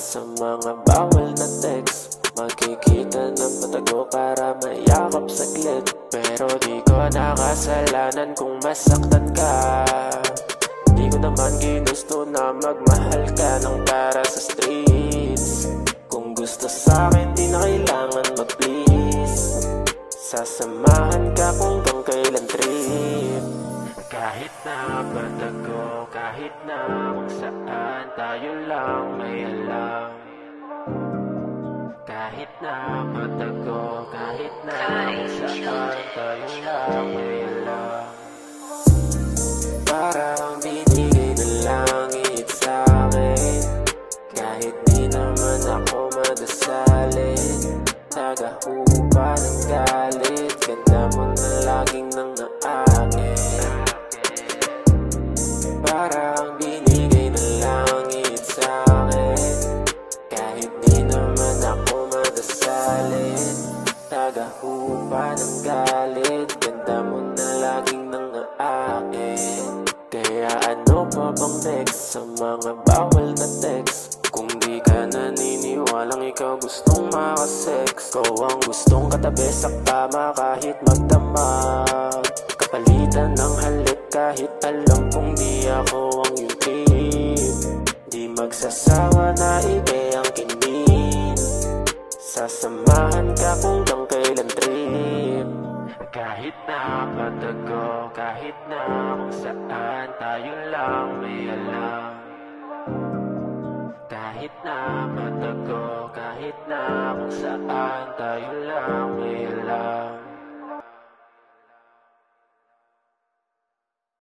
sa mga bawal na text. Magkikita ng matago para mayakap saglit, pero di ko nakasalanan kung masaktan ka. Di ko naman ginusto na magmahal ka ng para sa streets. Kung gusto sa'kin di na kailangan mag-please. Sasamahan ka kung hanggang kailan trip. Kahit na patago, kahit na kung saan tayo lang may alam. Kahit na patago, kahit na kung saan tayo lang may alam. Parang binigay ng langit sa'kin, kahit di naman ako madasalin. Tagahupa ng galit, ganda mo na laging nang aakin. Parang binigay ng langit sa'kin, kahit di naman ako madasalin. Tagahupa ng galit, ganda mo na laging nang aakin. Kaya ano pa bang next sa mga bawal na text? Kung di ka naniniwalang ikaw gustong makasex, ikaw ang gustong katabi sa kama kahit magdamag. Kapalitan ng halik kahit alam kong di ako ang iyong tip. Di magsasawa na ibig ang kinin. Sasamahan ka kung hanggang kailan trip. Kahit na patago, kahit na kung saan tayo lang may alam. Kahit na patago, kahit na kung saan tayo lang may alam.